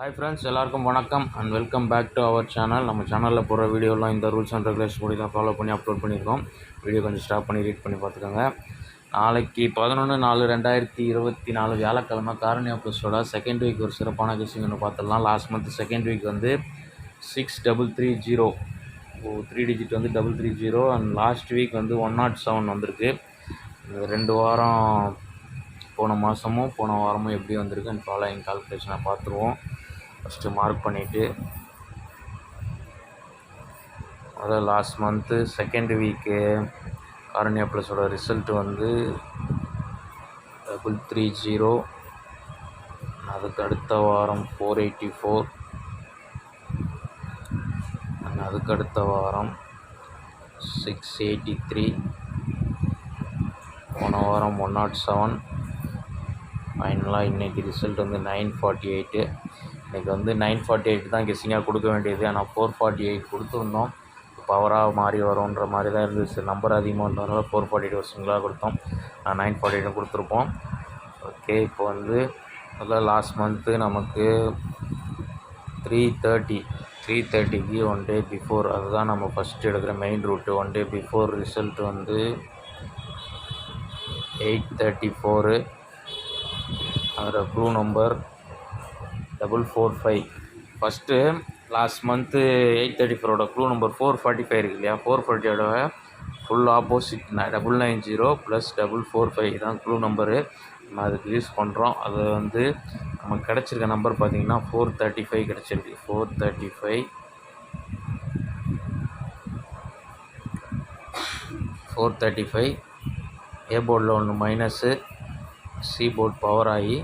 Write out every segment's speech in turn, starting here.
Hi friends, எல்லாருக்கும் வணக்கம் and welcome back to our channel. நம்ம சேனலில் போகிற வீடியோலாம் இந்த ரூல்ஸ் அண்ட் ரெகுலேஷன் படி தான் ஃபாலோ பண்ணி அப்லோட் பண்ணியிருக்கோம். வீடியோ கொஞ்சம் ஸ்டாப் பண்ணி ரீட் பண்ணி பார்த்துக்கோங்க. நாளைக்கு 11/4/2024 வியாழக்கிழமை காரணியா ப்ளஸோட செகண்ட் வீக் ஒரு சிறப்பான கெஸ்ஸிங் ஒன்று பார்த்துடலாம். லாஸ்ட் மந்த் செகண்ட் வீக் வந்து 6330, 3 டிஜிட் வந்து 330 அண்ட் லாஸ்ட் வீக் வந்து 107 வந்திருக்கு. இந்த 2 வாரம் போன மாதமும் போன வாரமும் எப்படி வந்திருக்கு அண்ட் ஃபாலோயிங் கால்குலேஷனை பார்த்துருவோம். ஃபஸ்ட்டு மார்க் பண்ணிவிட்டு அதாவது லாஸ்ட் மந்த்து செகண்ட் வீக்கு காரணியா ப்ளஸோட ரிசல்ட் வந்து 330. அதுக்கு அடுத்த வாரம் 484 அண்ட் அதுக்கு அடுத்த வாரம் 683, போன வாரம் 107. ஃபைனலாக இன்றைக்கி ரிசல்ட் வந்து 948. இன்றைக்கி வந்து 948 தான் கெஸ்ஸிங்காக கொடுக்க வேண்டியது, ஆனால் 448 கொடுத்துருந்தோம். பவராக மாறி வரும்ன்ற மாதிரி தான் இருந்துச்சு. நம்பர் அதிகமாக இருந்ததுனால 448 ஒரு சிங்கிளாக கொடுத்தோம். 948 கொடுத்துருப்போம். ஓகே, இப்போ வந்து அதில் லாஸ்ட் மந்த்து நமக்கு 330க்கு 1 டே பிஃபோர், அதுதான் நம்ம ஃபஸ்ட்டு எடுக்கிற main route. 1 day before result வந்து 834. அதில் clue number 445. First last month 834ஓட க்ளூ நம்பர் 445 இருக்கு இல்லையா, 445ஓட ஃபுல் ஆப்போசிட் 990 + 445 தான் க்ளூ நம்பரு. நம்ம அதுக்கு யூஸ் பண்ணுறோம். அது வந்து நமக்கு கிடச்சிருக்க நம்பர் பார்த்திங்கன்னா 435 கிடச்சிருக்கு. 435 ஏ போர்டில் ஒன்று மைனஸு, சி போர்ட் பவர் ஆகி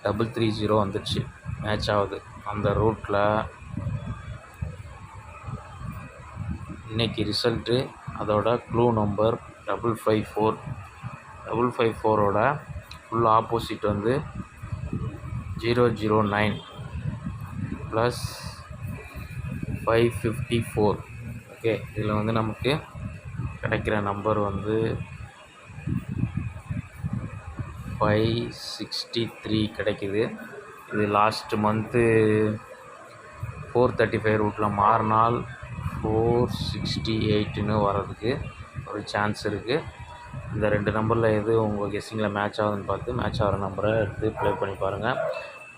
330 வந்துடுச்சு, மேட்ச் ஆகுது. அந்த ரூட்டில் இன்றைக்கி ரிசல்ட்டு அதோட க்ளூ நம்பர் 554ஓட ஃபுல் ஆப்போசிட் வந்து 009 + 554. ஓகே, இதில் வந்து நமக்கு கிடைக்கிற நம்பர் வந்து 563 கிடைக்குது. இது லாஸ்ட் மந்த்து 435 ரூட்டில் மாறினால் 468ன்னு வர்றதுக்கு ஒரு சான்ஸ் இருக்குது. இந்த 2 நம்பரில் எது உங்கள் கெஸ்ஸிங்கில் மேட்ச் ஆகுதுன்னு பார்த்து மேட்ச் ஆகிற நம்பரை எடுத்து ப்ளே பண்ணி பாருங்கள்.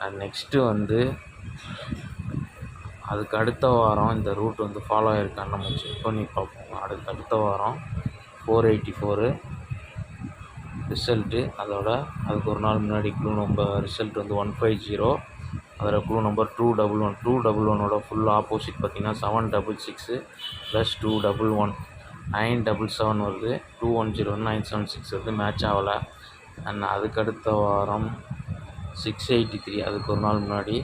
அண்ட் நெக்ஸ்ட்டு வந்து அதுக்கு அடுத்த வாரம் இந்த ரூட் வந்து ஃபாலோ ஆகிருக்கான்னு நம்ம செக் பண்ணி பார்ப்போம். அதுக்கு அடுத்த வாரம் 484 ரிசல்ட்டு, அதுக்கு ஒரு நாள் முன்னாடி க்ளூ நம்பர் ரிசல்ட் வந்து 150. அதில் க்ளூ நம்பர் 211. 211ஓட ஃபுல் ஆப்போசிட் பார்த்திங்கன்னா 766 + 211 977 வருது. 210 976 வருது, மேட்ச் ஆகலை. அண்ட் அதுக்கு அடுத்த வாரம் 683, அதுக்கு ஒரு நாள் முன்னாடி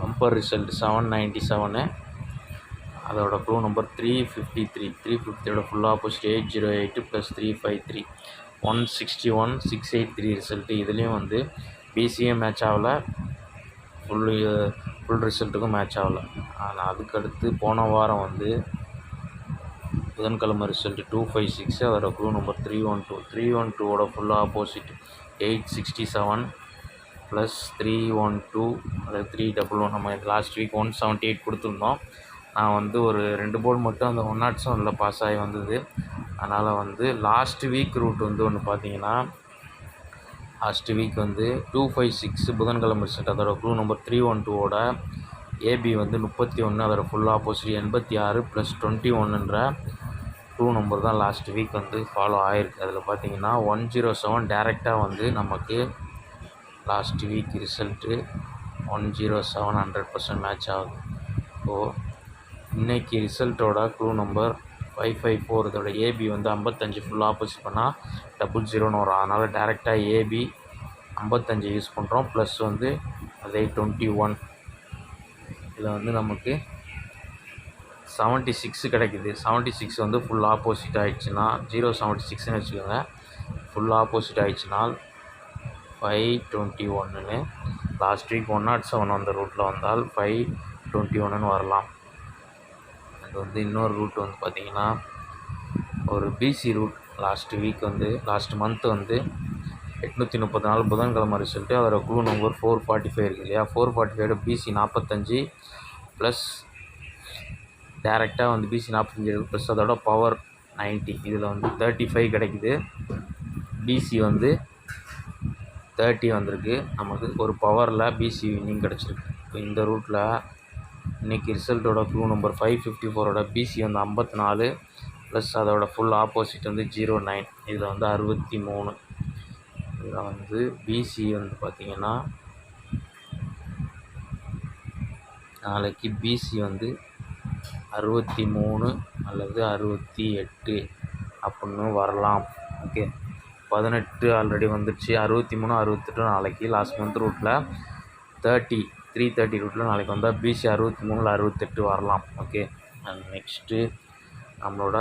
பம்பர் ரிசல்ட் 797. அதோட க்ளூ நம்பர் 353. 350ஓட ஃபுல் ஆப்போசிட் 808 + 353 161 683 ரிசல்ட்டு. இதுலேயும் வந்து பிசிஏ மேட்ச் ஆகலை, ஃபுல் ரிசல்ட்டுக்கும் மேட்ச் ஆகலை. ஆனால் அதுக்கடுத்து போன வாரம் வந்து புதன்கிழமை ரிசல்ட்டு 256. அதோட க்ளூ நம்பர் 312. 312ஓட ஃபுல் ஆப்போசிட் 867 + 312, அதாவது 311. நம்ம லாஸ்ட் வீக் 178 கொடுத்துருந்தோம். நான் வந்து ஒரு 2 போர்டு மட்டும் அந்த 107 பாஸ் ஆகி வந்தது. அதனால் வந்து லாஸ்ட் வீக் ரூட் வந்து ஒன்று பார்த்தீங்கன்னா, லாஸ்ட் வீக் வந்து 256 புதன்கிழமை ரிசல்ட். அதோட க்ளூ நம்பர் 312ஓட ஏபி வந்து 31. அதோட ஃபுல் ஆப்போசிட் 86 + 21ன்ற க்ளூ நம்பர் தான் லாஸ்ட் வீக் வந்து ஃபாலோ ஆகிருக்கு. அதில் பார்த்தீங்கன்னா 107 டேரெக்டாக வந்து நமக்கு லாஸ்ட் வீக் ரிசல்ட்டு 107 100% மேட்ச் ஆகுது. ஸோ இன்றைக்கி ரிசல்ட்டோட க்ளூ நம்பர் 554. இதோட ஏபி வந்து 55 ஃபுல் ஆப்போசிட் பண்ணால் 00ன்னு வரும். அதனால் டேரெக்டாக ஏபி 55 யூஸ் பண்ணுறோம். ப்ளஸ் வந்து அதே 21. இதில் வந்து நமக்கு 76 கிடைக்குது. 76 வந்து ஃபுல் ஆப்போசிட் ஆகிடுச்சுன்னா 076ன்னு வச்சுக்கோங்க. ஃபுல் ஆப்போசிட் ஆகிடுச்சுனால் 521ன்னு. லாஸ்ட் வீக் 107 வந்த ரூட்டில் வந்தால் 521ன்னு வரலாம். அது வந்து இன்னொரு ரூட் வந்து பார்த்திங்கன்னா ஒரு பிசி ரூட். லாஸ்ட் மந்த் வந்து 834 புதன்கிழமை ரிசல்ட்டு. அதோட க்ளூ நம்பர் 445 இருக்குது இல்லையா, 445 பிசி 45 ப்ளஸ் டேரெக்டாக வந்து பிசி 45 ப்ளஸ் அதோட பவர் 90. இதில் வந்து 35 கிடைக்குது, பிசி வந்து 30 வந்திருக்கு. நமக்கு ஒரு பவரில் பிசி வின்னிங் கிடச்சிருக்கு. இப்போ இந்த ரூட்டில் இன்றைக்கி ரிசல்ட்டோட க்ளூ நம்பர் 554ஓட பிசி வந்து 54 ப்ளஸ் அதோட ஃபுல் ஆப்போசிட் வந்து 09. இதில் வந்து 63. இதில் வந்து பிசி வந்து பார்த்திங்கன்னா நாளைக்கு பிசி வந்து 63 அல்லது 68 அப்படின்னு வரலாம். ஓகே, 18 ஆல்ரெடி வந்துடுச்சு, 63 68 நாளைக்கு. லாஸ்ட் மந்த் ரூட்டில் 330 ரூட்டில் நாளைக்கு வந்தால் பிசி 63 68 வரலாம். ஓகே, அண்ட் நெக்ஸ்ட்டு நம்மளோட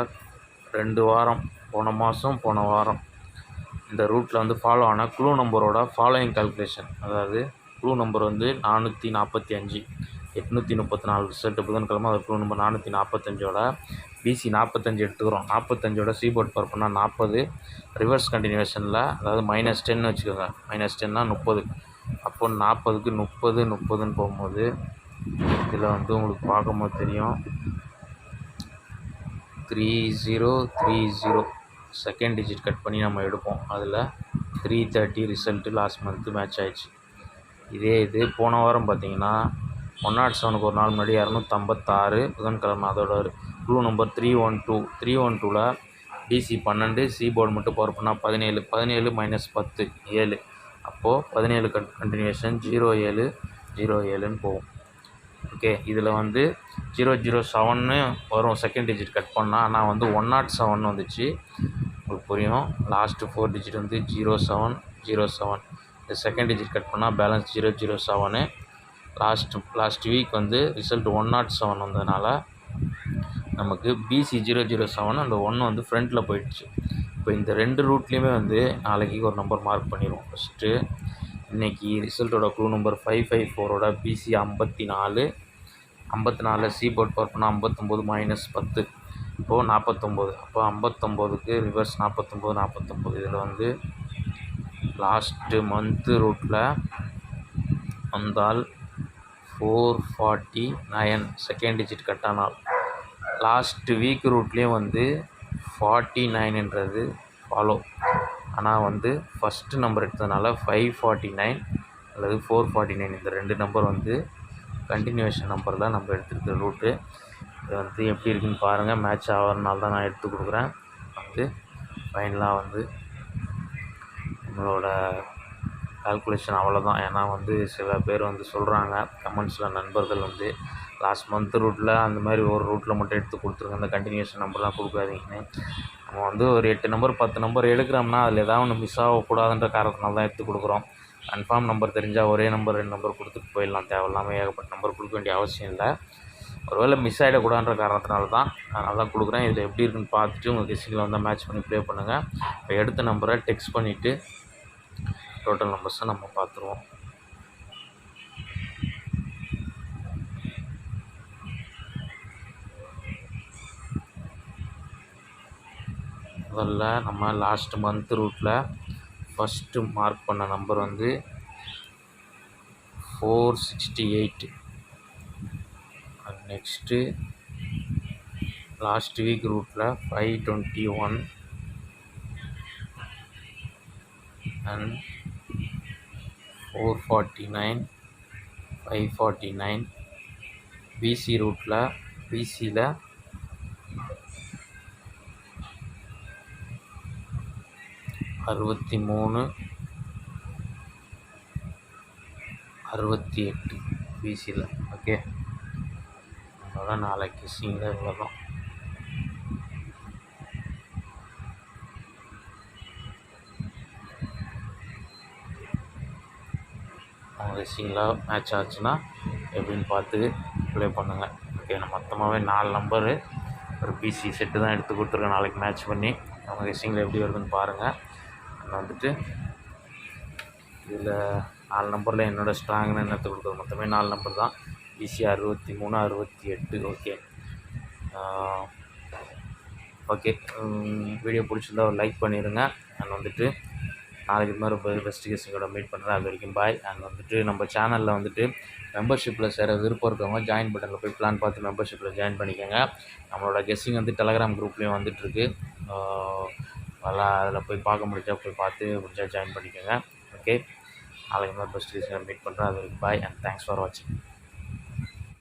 2 வாரம் போன வாரம் இந்த ரூட்டில் வந்து ஃபாலோ ஆன க்ளூ நம்பரோட ஃபாலோயிங் கால்குலேஷன். அதாவது க்ளூ நம்பர் வந்து 445, 834 ரிசல்ட்டு புதன்கிழமை. அது க்ளூ நம்பர் 445ஓட பிசி 45 எடுத்துக்கிறோம். 45ஓட சீபோர்ட் பவர் பண்ணால் 40, ரிவர்ஸ் கண்டினியூஷனில் அதாவது -10 வச்சுக்கோங்க. -10னா 30. அப்போ 40க்கு 30 போகும்போது இதில் வந்து உங்களுக்கு பார்க்கும்போது தெரியும் 3030 செகண்ட் டிஜிட் கட் பண்ணி நம்ம எடுப்போம். அதில் 330 ரிசல்ட்டு லாஸ்ட் மந்த்து மேட்ச் ஆயிடுச்சு. இது போன வாரம் பார்த்திங்கன்னா 107க்கு ஒரு நாள் முன்னாடி 256 புதன்கிழமை. அதோட க்ளூ நம்பர் 312 டிசி 12, சீபோர்டு மட்டும் பவர் பண்ணால் 17 -10 7. அப்போது 17 கண்டினியூஷன் 07 போகும். ஓகே, இதில் வந்து 007ன்னு வரும் செகண்ட் டிஜிட் கட் பண்ணால். ஆனால் வந்து 107 வந்துச்சு, உங்களுக்கு புரியும். லாஸ்ட்டு 4 டிஜிட் வந்து 07. இந்த செகண்ட் டிஜிட் கட் பண்ணால் பேலன்ஸ் 007. லாஸ்ட் வீக் வந்து ரிசல்ட் 107 வந்ததுனால நமக்கு பிசி 007 அந்த 1 வந்து ஃப்ரண்ட்டில் போயிடுச்சு. இப்போ இந்த 2 ரூட்லேயுமே வந்து நாளைக்கு ஒரு நம்பர் மார்க் பண்ணிடுவோம். ஃபஸ்ட்டு இன்றைக்கி ரிசல்ட்டோட க்ளூ நம்பர் 554ஓட பிசி 54 சீபோர்ட் பவர் பண்ணால் 59 -10 இப்போது 49. அப்போ 59க்கு ரிவர்ஸ் 49. இதில் வந்து லாஸ்ட்டு மந்த்து ரூட்டில் வந்தால் 449 செகண்ட் டிஜிட் கட் ஆனால். லாஸ்ட்டு வீக் ரூட்லேயும் வந்து 49ன்றது ஃபாலோ. ஆனால் வந்து ஃபஸ்ட்டு நம்பர் எடுத்ததுனால 549 அல்லது 449 இந்த 2 நம்பர் வந்து கண்டினியூஷன் நம்பரில் நம்ம எடுத்துருக்கிற ரூட்டு. இது வந்து எப்படி இருக்குன்னு பாருங்கள். மேட்ச் ஆகிறதுனால தான் நான் எடுத்து கொடுக்குறேன். வந்து ஃபைனலாக வந்து நம்மளோட கால்குலேஷன் அவ்வளோதான். ஏன்னா வந்து சில பேர் வந்து சொல்கிறாங்க கமெண்ட்ஸில், நண்பர்கள் வந்து லாஸ்ட் மந்த் ரூட்டில் அந்த மாதிரி ஒரு ரூட்டில் மட்டும் எடுத்து கொடுத்துருங்க, அந்த கண்டினியூஷன் நம்பர்லாம் கொடுக்காதீங்கன்னு. நம்ம வந்து ஒரு 8 நம்பர் 10 நம்பர் எடுக்கிறோம்னா அதில் ஏதாவது ஒன்று மிஸ் ஆகக்கூடாதுன்ற காரணத்தினால தான் எடுத்து கொடுக்குறோம். கன்ஃபார்ம் நம்பர் தெரிஞ்சால் ஒரே நம்பர் 2 நம்பர் கொடுத்துட்டு போயிடலாம், தேவையில்லாமல் ஏகப்பட்ட நம்பர் கொடுக்க வேண்டிய அவசியம் இல்லை. ஒருவேளை மிஸ் ஆகிடக்கூடாதுன்ற காரணத்தினால தான் அதனால தான் கொடுக்குறேன். இதில் எப்படி இருக்குன்னு பார்த்துட்டு உங்கள் கெஸ்ஸிங்கில் வந்தால் மேட்ச் பண்ணி ப்ளே பண்ணுங்கள். இப்போ எடுத்த நம்பரை டெக்ஸ்ட் பண்ணிவிட்டு டோட்டல் நம்பர்ஸை நம்ம பார்த்துருவோம். முதல்ல நம்ம லாஸ்ட் மந்த் ரூட்டில் ஃபஸ்ட்டு மார்க் பண்ண நம்பர் வந்து 468. நெக்ஸ்ட்டு லாஸ்ட் வீக் ரூட்டில் 521 அண்ட் 449 549. பிசி ரூட்டில் பிசியில் 63 68 பிசியில். ஓகே, அதோட நாளைக்கு கெஸ்ஸிங்கில் இவ்வளோ தான். அவங்க கெஸ்ஸிங்கில் மேட்ச் ஆச்சுன்னா எப்படின்னு பார்த்து ப்ளே பண்ணுங்கள். ஓகே, நான் மொத்தமாகவே 4 நம்பரு ஒரு பிசி செட்டு தான் எடுத்து கொடுத்துருக்கேன் நாளைக்கு மேட்ச் பண்ணி. அவங்க கெஸ்ஸிங்கில் எப்படி வருதுன்னு பாருங்கள். நான் வந்துட்டு இதில் 4 நம்பரில் என்னோடய ஸ்ட்ராங்னு எடுத்து கொடுக்குறது மொத்தமே 4 நம்பர் தான். பிசி 63 68. ஓகே ஓகே, வீடியோ பிடிச்சிருந்தா ஒரு லைக் பண்ணிடுங்க. நான் வந்துட்டு நாளைக்கு இது மாதிரி பெஸ்ட் கெஸ்ஸிங்கோட மீட் பண்ணுறேன். அது வரைக்கும் பாய். அண்ட் வந்துட்டு நம்ம சேனலில் வந்துட்டு மெம்பர்ஷிப்பில் சேர விருப்பம் இருக்கவங்க ஜாயின் பட்டனில் போய் பிளான் பார்த்து மெம்பர்ஷிப்பில் ஜாயின் பண்ணிக்கோங்க. நம்மளோட கெஸ்ஸிங் வந்து டெலகிராம் குரூப்லேயும் வந்துட்டுருக்கு. அதெல்லாம் அதில் போய் பார்க்க முடிஞ்சா போய் பார்த்து முடிஞ்சா ஜாயின் பண்ணிக்கோங்க. ஓகே, நாளைக்கு மாதிரி பெஸ்ட் கெஸ்ஸிங்கோட மீட் பண்ணுறேன். அது வரைக்கும் பாய் அண்ட் தேங்க்ஸ் ஃபார் வாட்சிங்.